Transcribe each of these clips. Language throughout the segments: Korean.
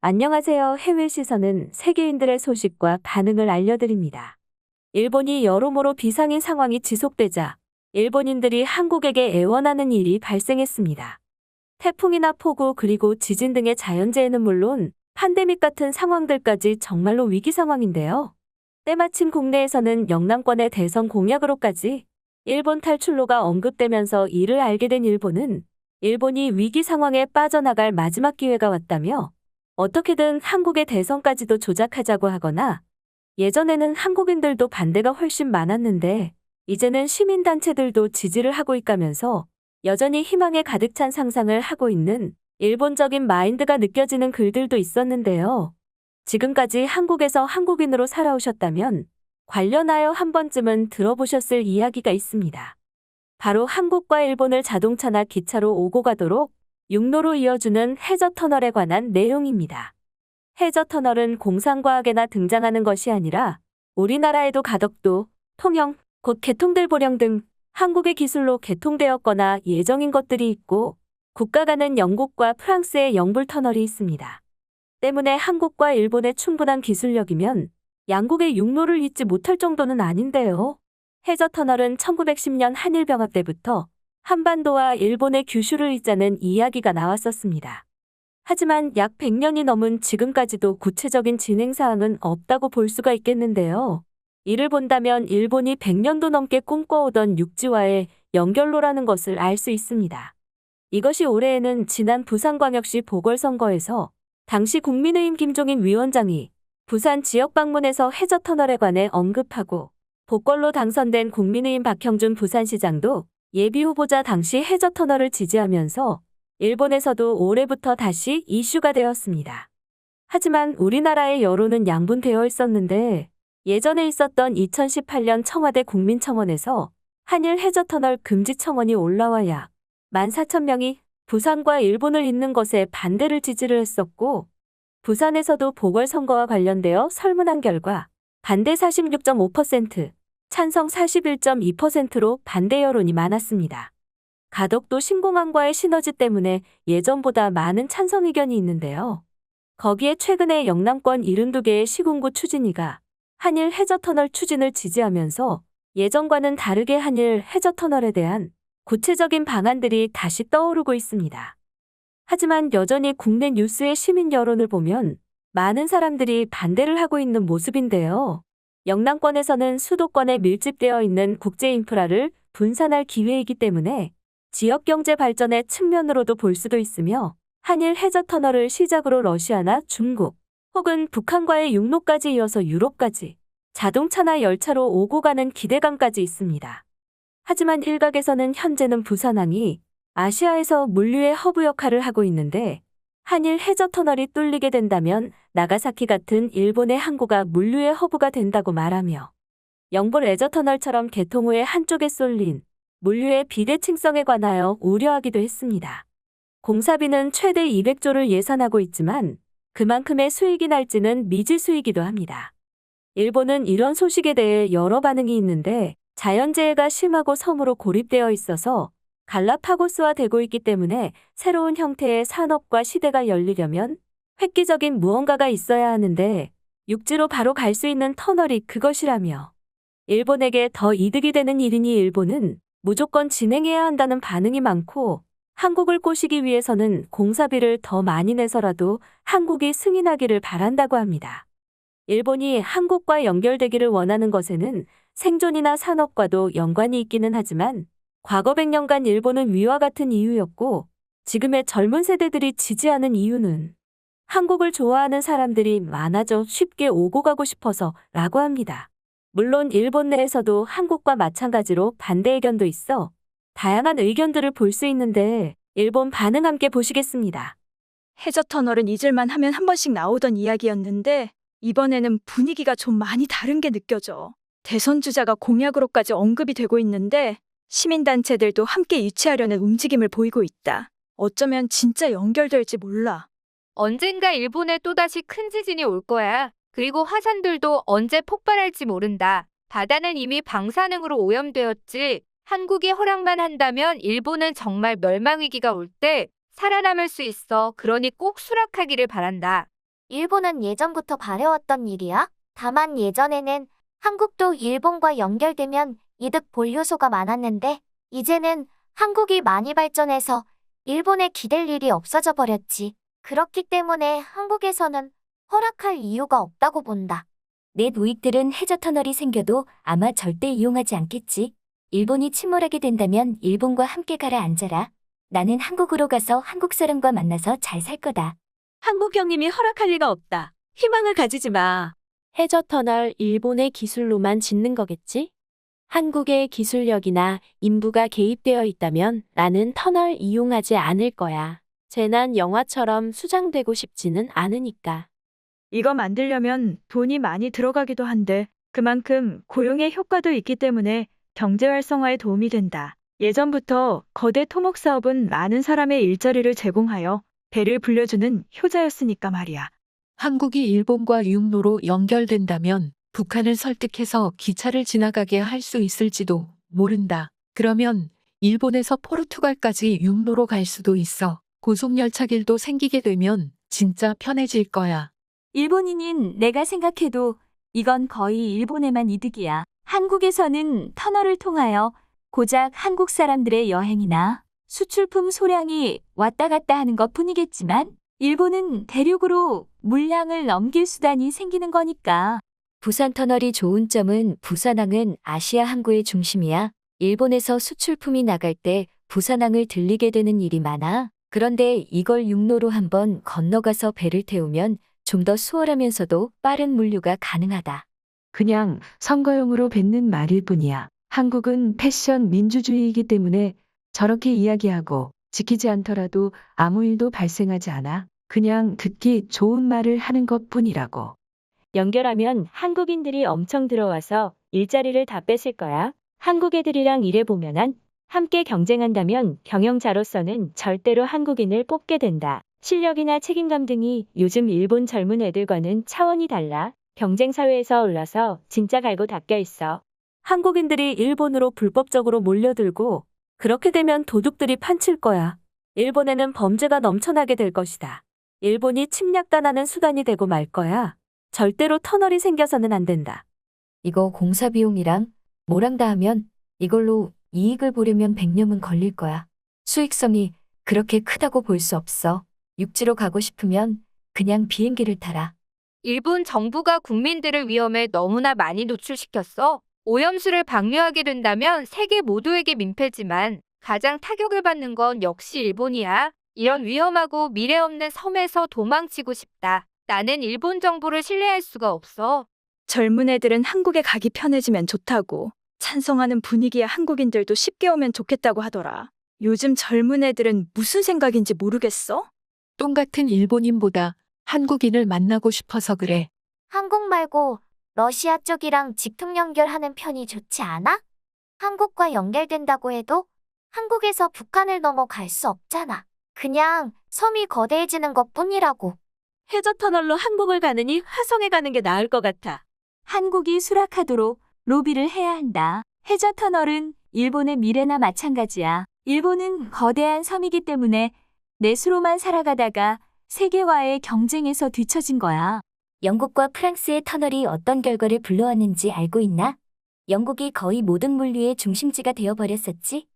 안녕하세요. 해외 시선은 세계인들의 소식과 반응을 알려드립니다. 일본이 여러모로 비상인 상황이 지속되자 일본인들이 한국에게 애원하는 일이 발생했습니다. 태풍이나 폭우 그리고 지진 등의 자연재해는 물론 팬데믹 같은 상황들까지 정말로 위기 상황인데요. 때마침 국내에서는 영남권의 대선 공약으로까지 일본 탈출로가 언급되면서 이를 알게 된 일본이 위기 상황에 빠져나갈 마지막 기회가 왔다며 어떻게든 한국의 대선까지도 조작하자고 하거나 예전에는 한국인들도 반대가 훨씬 많았는데 이제는 시민단체들도 지지를 하고 있다면서 여전히 희망에 가득 찬 상상을 하고 있는 일본적인 마인드가 느껴지는 글들도 있었는데요. 지금까지 한국에서 한국인으로 살아오셨다면 관련하여 한 번쯤은 들어보셨을 이야기가 있습니다. 바로 한국과 일본을 자동차나 기차로 오고 가도록 육로로 이어주는 해저터널에 관한 내용입니다. 해저터널은 공상과학에나 등장하는 것이 아니라 우리나라에도 가덕도, 통영, 곧 개통될 보령 등 한국의 기술로 개통되었거나 예정인 것들이 있고 국가 간은 영국과 프랑스의 영불터널이 있습니다. 때문에 한국과 일본의 충분한 기술력이면 양국의 육로를 잇지 못할 정도는 아닌데요. 해저터널은 1910년 한일병합 때부터 한반도와 일본의 규슈를 잇자는 이야기가 나왔었습니다. 하지만 약 100년이 넘은 지금까지도 구체적인 진행사항은 없다고 볼 수가 있겠는데요. 이를 본다면 일본이 100년도 넘게 꿈꿔오던 육지와의 연결로라는 것을 알 수 있습니다. 이것이 올해에는 지난 부산광역시 보궐선거에서 당시 국민의힘 김종인 위원장이 부산 지역 방문해서 해저터널에 관해 언급하고 복권로 당선된 국민의힘 박형준 부산시장도 예비후보자 당시 해저터널을 지지하면서 일본에서도 올해부터 다시 이슈가 되었습니다. 하지만 우리나라의 여론은 양분되어 있었는데 예전에 있었던 2018년 청와대 국민청원에서 한일 해저터널 금지 청원이 올라와 약 14,000명이 부산과 일본을 잇는 것에 반대를 지지를 했었고 부산에서도 보궐선거와 관련되어 설문한 결과 반대 46.5%, 찬성 41.2%로 반대 여론이 많았습니다. 가덕도 신공항과의 시너지 때문에 예전보다 많은 찬성 의견이 있는데요. 거기에 최근에 영남권 72개의 시군구 추진위가 한일 해저터널 추진을 지지하면서 예전과는 다르게 한일 해저터널에 대한 구체적인 방안들이 다시 떠오르고 있습니다. 하지만 여전히 국내 뉴스의 시민 여론을 보면 많은 사람들이 반대를 하고 있는 모습인데요. 영남권에서는 수도권에 밀집되어 있는 국제 인프라를 분산할 기회이기 때문에 지역 경제 발전의 측면으로도 볼 수도 있으며 한일 해저터널을 시작으로 러시아나 중국 혹은 북한과의 육로까지 이어서 유럽까지 자동차나 열차로 오고 가는 기대감까지 있습니다. 하지만 일각에서는 현재는 부산항이 아시아에서 물류의 허브 역할을 하고 있는데 한일 해저터널이 뚫리게 된다면 나가사키 같은 일본의 항구가 물류의 허브가 된다고 말하며 영불 레저터널처럼 개통 후에 한쪽에 쏠린 물류의 비대칭성에 관하여 우려하기도 했습니다. 공사비는 최대 200조를 예산하고 있지만 그만큼의 수익이 날지는 미지수이기도 합니다. 일본은 이런 소식에 대해 여러 반응이 있는데 자연재해가 심하고 섬으로 고립되어 있어서 갈라파고스화되고 있기 때문에 새로운 형태의 산업과 시대가 열리려면 획기적인 무언가가 있어야 하는데 육지로 바로 갈 수 있는 터널이 그것이라며 일본에게 더 이득이 되는 일이니 일본은 무조건 진행해야 한다는 반응이 많고 한국을 꼬시기 위해서는 공사비를 더 많이 내서라도 한국이 승인하기를 바란다고 합니다. 일본이 한국과 연결되기를 원하는 것에는 생존이나 산업과도 연관이 있기는 하지만 과거 100년간 일본은 위와 같은 이유였고 지금의 젊은 세대들이 지지하는 이유는 한국을 좋아하는 사람들이 많아져 쉽게 오고 가고 싶어서 라고 합니다. 물론 일본 내에서도 한국과 마찬가지로 반대 의견도 있어 다양한 의견들을 볼 수 있는데 일본 반응 함께 보시겠습니다. 해저터널은 잊을만 하면 한 번씩 나오던 이야기였는데 이번에는 분위기가 좀 많이 다른 게 느껴져. 대선 주자가 공약으로까지 언급이 되고 있는데 시민단체들도 함께 유치하려는 움직임을 보이고 있다. 어쩌면 진짜 연결될지 몰라. 언젠가 일본에 또다시 큰 지진이 올 거야. 그리고 화산들도 언제 폭발할지 모른다. 바다는 이미 방사능으로 오염되었지. 한국이 허락만 한다면 일본은 정말 멸망위기가 올 때 살아남을 수 있어. 그러니 꼭 수락하기를 바란다. 일본은 예전부터 바래왔던 일이야. 다만 예전에는 한국도 일본과 연결되면 이득 볼 요소가 많았는데 이제는 한국이 많이 발전해서 일본에 기댈 일이 없어져 버렸지. 그렇기 때문에 한국에서는 허락할 이유가 없다고 본다. 내 노익들은 해저 터널이 생겨도 아마 절대 이용하지 않겠지. 일본이 침몰하게 된다면 일본과 함께 가라앉아라. 나는 한국으로 가서 한국 사람과 만나서 잘 살 거다. 한국 형님이 허락할 리가 없다. 희망을 가지지 마. 해저 터널 일본의 기술로만 짓는 거겠지? 한국의 기술력이나 인부가 개입되어 있다면 나는 터널 이용하지 않을 거야. 재난 영화처럼 수장되고 싶지는 않으니까. 이거 만들려면 돈이 많이 들어가기도 한데 그만큼 고용의 효과도 있기 때문에 경제 활성화에 도움이 된다. 예전부터 거대 토목 사업은 많은 사람의 일자리를 제공하여 배를 불려주는 효자였으니까 말이야. 한국이 일본과 육로로 연결된다면 북한을 설득해서 기차를 지나가게 할 수 있을지도 모른다. 그러면 일본에서 포르투갈까지 육로로 갈 수도 있어. 고속열차길도 생기게 되면 진짜 편해질 거야. 일본인인 내가 생각해도 이건 거의 일본에만 이득이야. 한국에서는 터널을 통하여 고작 한국 사람들의 여행이나 수출품 소량이 왔다 갔다 하는 것 뿐이겠지만 일본은 대륙으로 물량을 넘길 수단이 생기는 거니까. 부산 터널이 좋은 점은 부산항은 아시아 항구의 중심이야. 일본에서 수출품이 나갈 때 부산항을 들리게 되는 일이 많아. 그런데 이걸 육로로 한번 건너가서 배를 태우면 좀 더 수월하면서도 빠른 물류가 가능하다. 그냥 선거용으로 뱉는 말일 뿐이야. 한국은 패션 민주주의이기 때문에 저렇게 이야기하고 지키지 않더라도 아무 일도 발생하지 않아. 그냥 듣기 좋은 말을 하는 것 뿐이라고. 연결하면 한국인들이 엄청 들어와서 일자리를 다 뺏을 거야. 한국 애들이랑 일해보면은 함께 경쟁한다면 경영자로서는 절대로 한국인을 뽑게 된다. 실력이나 책임감 등이 요즘 일본 젊은 애들과는 차원이 달라. 경쟁 사회에서 올라서 진짜 갈고 닦여 있어. 한국인들이 일본으로 불법적으로 몰려들고 그렇게 되면 도둑들이 판칠 거야. 일본에는 범죄가 넘쳐나게 될 것이다. 일본이 침략당하는 수단이 되고 말 거야. 절대로 터널이 생겨서는 안 된다. 이거 공사 비용이랑 뭐랑 다 하면 이걸로 이익을 보려면 100년은 걸릴 거야. 수익성이 그렇게 크다고 볼 수 없어. 육지로 가고 싶으면 그냥 비행기를 타라. 일본 정부가 국민들을 위험에 너무나 많이 노출시켰어. 오염수를 방류하게 된다면 세계 모두에게 민폐지만 가장 타격을 받는 건 역시 일본이야. 이런 위험하고 미래 없는 섬에서 도망치고 싶다. 나는 일본 정부를 신뢰할 수가 없어. 젊은 애들은 한국에 가기 편해지면 좋다고 찬성하는 분위기에 한국인들도 쉽게 오면 좋겠다고 하더라. 요즘 젊은 애들은 무슨 생각인지 모르겠어? 똥 같은 일본인보다 한국인을 만나고 싶어서 그래. 한국 말고 러시아 쪽이랑 직통 연결하는 편이 좋지 않아? 한국과 연결된다고 해도 한국에서 북한을 넘어갈 수 없잖아. 그냥 섬이 거대해지는 것뿐이라고. 해저 터널로 한국을 가느니 화성에 가는 게 나을 것 같아. 한국이 수락하도록 로비를 해야 한다. 해저 터널은 일본의 미래나 마찬가지야. 일본은 거대한 섬이기 때문에 내수로만 살아가다가 세계와의 경쟁에서 뒤처진 거야. 영국과 프랑스의 터널이 어떤 결과를 불러왔는지 알고 있나? 영국이 거의 모든 물류의 중심지가 되어버렸었지.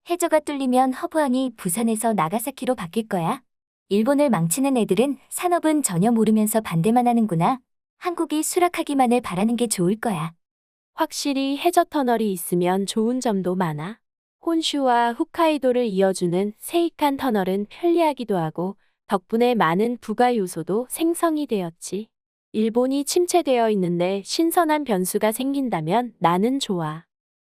해저가 뚫리면 허브항이 부산에서 나가사키로 바뀔 거야. 일본을 망치는 애들은 산업은 전혀 모르면서 반대만 하는구나. 한국이 수락하기만을 바라는 게 좋을 거야. 확실히 해저 터널이 있으면 좋은 점도 많아. 혼슈와 홋카이도를 이어주는 세이칸 터널은 편리하기도 하고 덕분에 많은 부가 요소도 생성이 되었지. 일본이 침체되어 있는데 신선한 변수가 생긴다면 나는 좋아.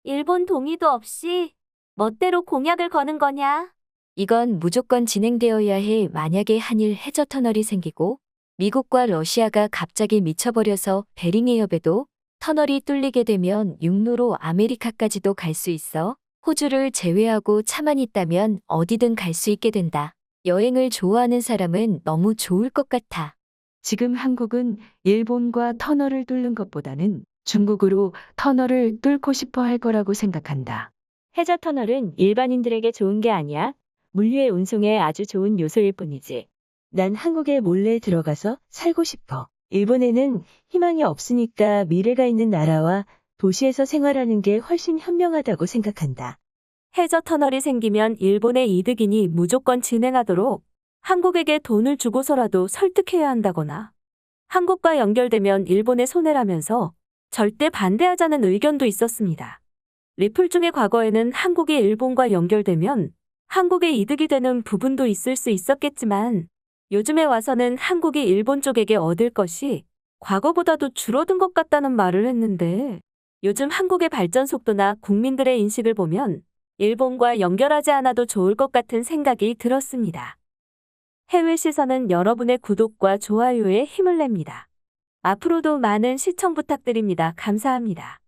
일본 동의도 없이 멋대로 공약을 거는 거냐? 이건 무조건 진행되어야 해. 만약에 한일 해저 터널이 생기고 미국과 러시아가 갑자기 미쳐버려서 베링 해협에도 터널이 뚫리게 되면 육로로 아메리카까지도 갈 수 있어. 호주를 제외하고 차만 있다면 어디든 갈 수 있게 된다. 여행을 좋아하는 사람은 너무 좋을 것 같아. 지금 한국은 일본과 터널을 뚫는 것보다는 중국으로 터널을 뚫고 싶어 할 거라고 생각한다. 해저 터널은 일반인들에게 좋은 게 아니야. 물류의 운송에 아주 좋은 요소일 뿐이지. 난 한국에 몰래 들어가서 살고 싶어. 일본에는 희망이 없으니까 미래가 있는 나라와 도시에서 생활하는 게 훨씬 현명하다고 생각한다. 해저 터널이 생기면 일본의 이득이니 무조건 진행하도록 한국에게 돈을 주고서라도 설득해야 한다거나 한국과 연결되면 일본의 손해라면서 절대 반대하자는 의견도 있었습니다. 리플 중에 과거에는 한국이 일본과 연결되면 한국의 이득이 되는 부분도 있을 수 있었겠지만 요즘에 와서는 한국이 일본 쪽에게 얻을 것이 과거보다도 줄어든 것 같다는 말을 했는데 요즘 한국의 발전 속도나 국민들의 인식을 보면 일본과 연결하지 않아도 좋을 것 같은 생각이 들었습니다. 해외 시선은 여러분의 구독과 좋아요에 힘을 냅니다. 앞으로도 많은 시청 부탁드립니다. 감사합니다.